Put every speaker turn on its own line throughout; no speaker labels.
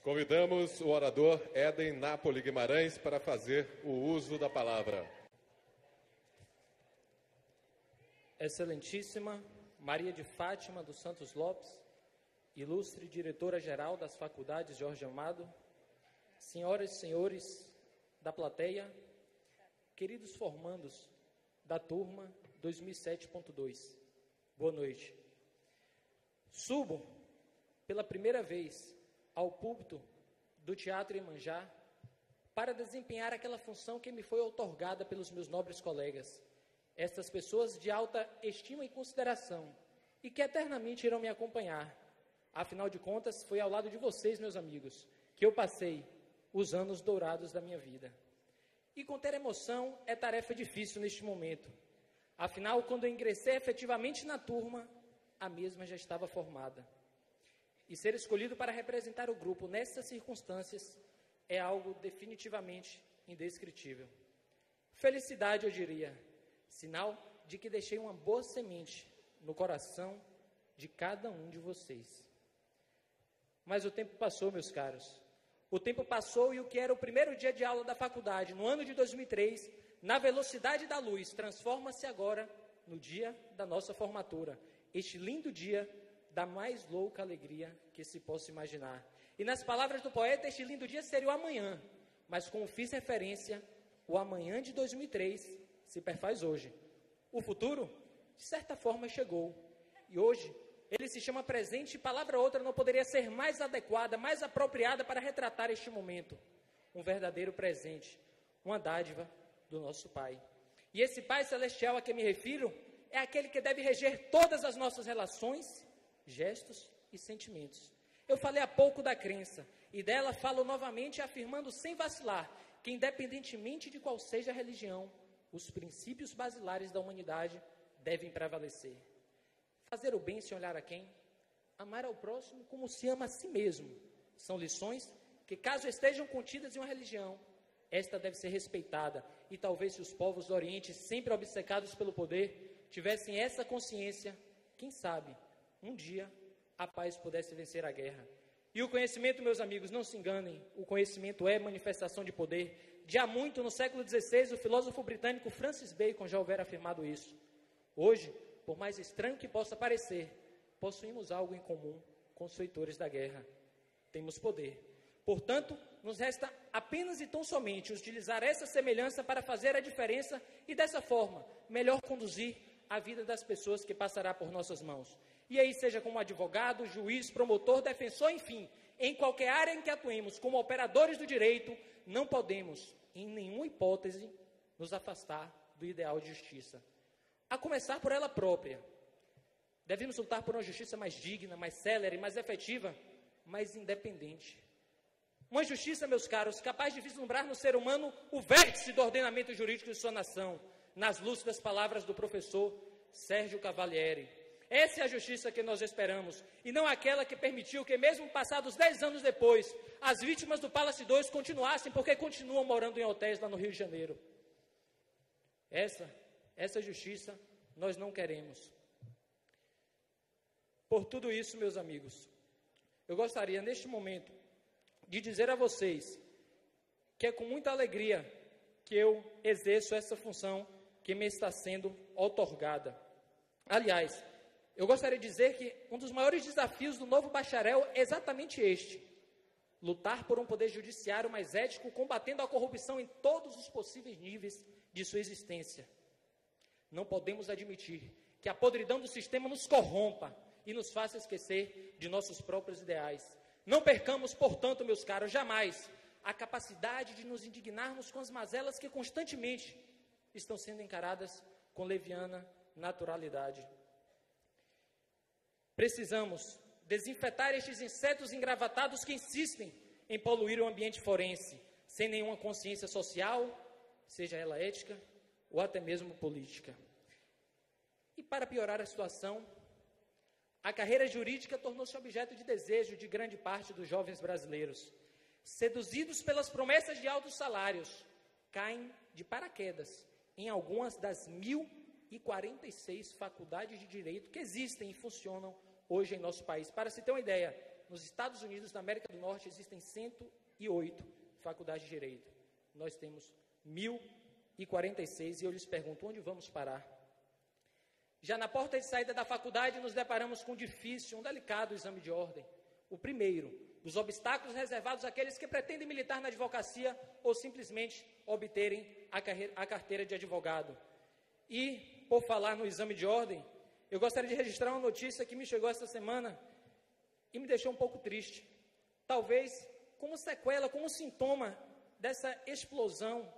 Convidamos o orador Éden Napoli Guimarães para fazer o uso da palavra.
Excelentíssima Maria de Fátima dos Santos Lopes, ilustre diretora-geral das Faculdades Jorge Amado, senhoras e senhores da plateia, queridos formandos da turma 2007.2, boa noite. Subo pela primeira vez ao púlpito do Teatro Iemanjá para desempenhar aquela função que me foi outorgada pelos meus nobres colegas, estas pessoas de alta estima e consideração e que eternamente irão me acompanhar. Afinal de contas, foi ao lado de vocês, meus amigos, que eu passei os anos dourados da minha vida. E conter emoção é tarefa difícil neste momento. Afinal, quando eu ingressei efetivamente na turma, a mesma já estava formada. E ser escolhido para representar o grupo nessas circunstâncias é algo definitivamente indescritível. Felicidade, eu diria, sinal de que deixei uma boa semente no coração de cada um de vocês. Mas o tempo passou, meus caros. O tempo passou e o que era o primeiro dia de aula da faculdade, no ano de 2003, na velocidade da luz, transforma-se agora no dia da nossa formatura. Este lindo dia da mais louca alegria que se possa imaginar. E nas palavras do poeta, este lindo dia seria o amanhã, mas como fiz referência, o amanhã de 2003 se perfaz hoje. O futuro, de certa forma, chegou. E hoje, ele se chama presente e palavra outra não poderia ser mais adequada, mais apropriada para retratar este momento. Um verdadeiro presente, uma dádiva do nosso Pai. E esse Pai Celestial a que me refiro é aquele que deve reger todas as nossas relações, gestos e sentimentos. Eu falei há pouco da crença, e dela falo novamente afirmando sem vacilar que independentemente de qual seja a religião, os princípios basilares da humanidade devem prevalecer. Fazer o bem sem olhar a quem? Amar ao próximo como se ama a si mesmo. São lições que, caso estejam contidas em uma religião, esta deve ser respeitada. E talvez se os povos do Oriente, sempre obcecados pelo poder, tivessem essa consciência, quem sabe, um dia a paz pudesse vencer a guerra. E o conhecimento, meus amigos, não se enganem, o conhecimento é manifestação de poder. De há muito, no século XVI, o filósofo britânico Francis Bacon já houvera afirmado isso. Hoje, por mais estranho que possa parecer, possuímos algo em comum com os feitores da guerra. Temos poder. Portanto, nos resta apenas e tão somente utilizar essa semelhança para fazer a diferença e, dessa forma, melhor conduzir a vida das pessoas que passará por nossas mãos. E aí, seja como advogado, juiz, promotor, defensor, enfim, em qualquer área em que atuemos como operadores do direito, não podemos, em nenhuma hipótese, nos afastar do ideal de justiça. A começar por ela própria. Devemos lutar por uma justiça mais digna, mais célere, mais efetiva, mais independente. Uma justiça, meus caros, capaz de vislumbrar no ser humano o vértice do ordenamento jurídico de sua nação, nas lúcidas palavras do professor Sérgio Cavalieri. Essa é a justiça que nós esperamos, e não aquela que permitiu que, mesmo passados 10 anos depois, as vítimas do Palace 2 continuassem, porque continuam morando em hotéis lá no Rio de Janeiro. Essa justiça nós não queremos. Por tudo isso, meus amigos, eu gostaria, neste momento, de dizer a vocês que é com muita alegria que eu exerço essa função que me está sendo outorgada. Aliás, eu gostaria de dizer que um dos maiores desafios do novo bacharel é exatamente este: lutar por um poder judiciário mais ético, combatendo a corrupção em todos os possíveis níveis de sua existência. Não podemos admitir que a podridão do sistema nos corrompa e nos faça esquecer de nossos próprios ideais. Não percamos, portanto, meus caros, jamais a capacidade de nos indignarmos com as mazelas que constantemente estão sendo encaradas com leviana naturalidade. Precisamos desinfetar estes insetos engravatados que insistem em poluir o ambiente forense, sem nenhuma consciência social, seja ela ética ou até mesmo política. E para piorar a situação, a carreira jurídica tornou-se objeto de desejo de grande parte dos jovens brasileiros. Seduzidos pelas promessas de altos salários, caem de paraquedas em algumas das 1.046 faculdades de direito que existem e funcionam hoje em nosso país. Para se ter uma ideia, nos Estados Unidos da América do Norte existem 108 faculdades de Direito. Nós temos 1.046 e eu lhes pergunto, onde vamos parar? Já na porta de saída da faculdade, nos deparamos com um difícil, um delicado exame de ordem. O primeiro, dos obstáculos reservados àqueles que pretendem militar na advocacia ou simplesmente obterem a carteira de advogado. E, por falar no exame de ordem, eu gostaria de registrar uma notícia que me chegou esta semana e me deixou um pouco triste. Talvez como sequela, como sintoma dessa explosão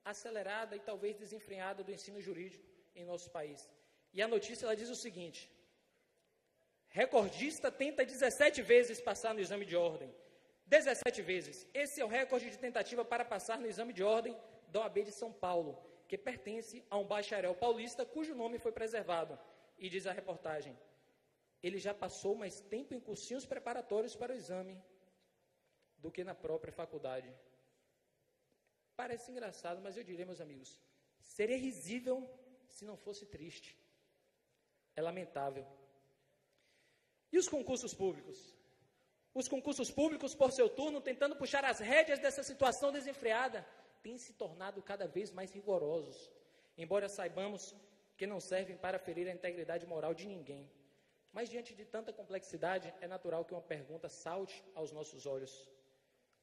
acelerada e talvez desenfreada do ensino jurídico em nosso país. E a notícia ela diz o seguinte: recordista tenta 17 vezes passar no exame de ordem. 17 vezes. Esse é o recorde de tentativa para passar no exame de ordem da OAB de São Paulo, que pertence a um bacharel paulista cujo nome foi preservado. E diz a reportagem, ele já passou mais tempo em cursinhos preparatórios para o exame do que na própria faculdade. Parece engraçado, mas eu diria, meus amigos, seria risível se não fosse triste. É lamentável. E os concursos públicos? Os concursos públicos, por seu turno, tentando puxar as rédeas dessa situação desenfreada, têm se tornado cada vez mais rigorosos, embora saibamos que não servem para ferir a integridade moral de ninguém. Mas, diante de tanta complexidade, é natural que uma pergunta salte aos nossos olhos.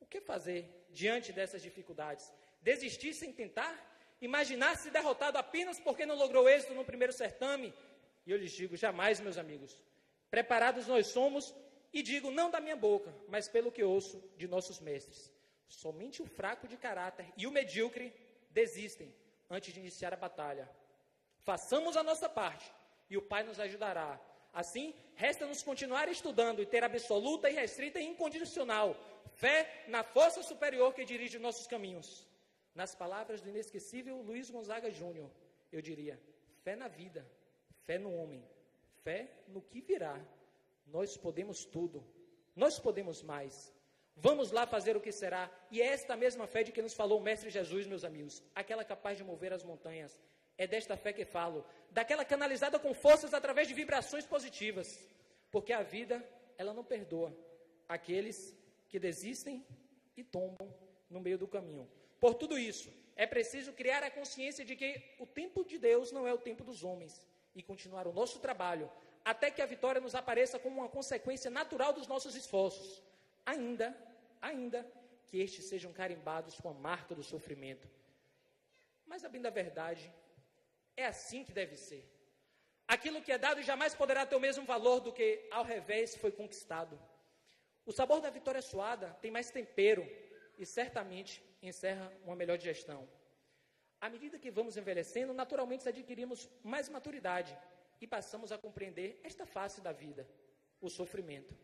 O que fazer diante dessas dificuldades? Desistir sem tentar? Imaginar-se derrotado apenas porque não logrou êxito no primeiro certame? E eu lhes digo, jamais, meus amigos. Preparados nós somos, e digo não da minha boca, mas pelo que ouço de nossos mestres. Somente o fraco de caráter e o medíocre desistem antes de iniciar a batalha. Façamos a nossa parte, e o Pai nos ajudará. Assim, resta-nos continuar estudando e ter absoluta e restrita e incondicional fé na força superior que dirige nossos caminhos. Nas palavras do inesquecível Luiz Gonzaga Júnior, eu diria, fé na vida, fé no homem, fé no que virá. Nós podemos tudo, nós podemos mais. Vamos lá fazer o que será. E é esta mesma fé de que nos falou o Mestre Jesus, meus amigos, aquela capaz de mover as montanhas. É desta fé que falo, daquela canalizada com forças através de vibrações positivas. Porque a vida, ela não perdoa aqueles que desistem e tombam no meio do caminho. Por tudo isso, é preciso criar a consciência de que o tempo de Deus não é o tempo dos homens e continuar o nosso trabalho até que a vitória nos apareça como uma consequência natural dos nossos esforços, ainda que estes sejam carimbados com a marca do sofrimento. Mas, a bem da verdade, é assim que deve ser. Aquilo que é dado jamais poderá ter o mesmo valor do que ao revés foi conquistado. O sabor da vitória suada tem mais tempero e certamente encerra uma melhor digestão. À medida que vamos envelhecendo, naturalmente adquirimos mais maturidade e passamos a compreender esta face da vida, o sofrimento.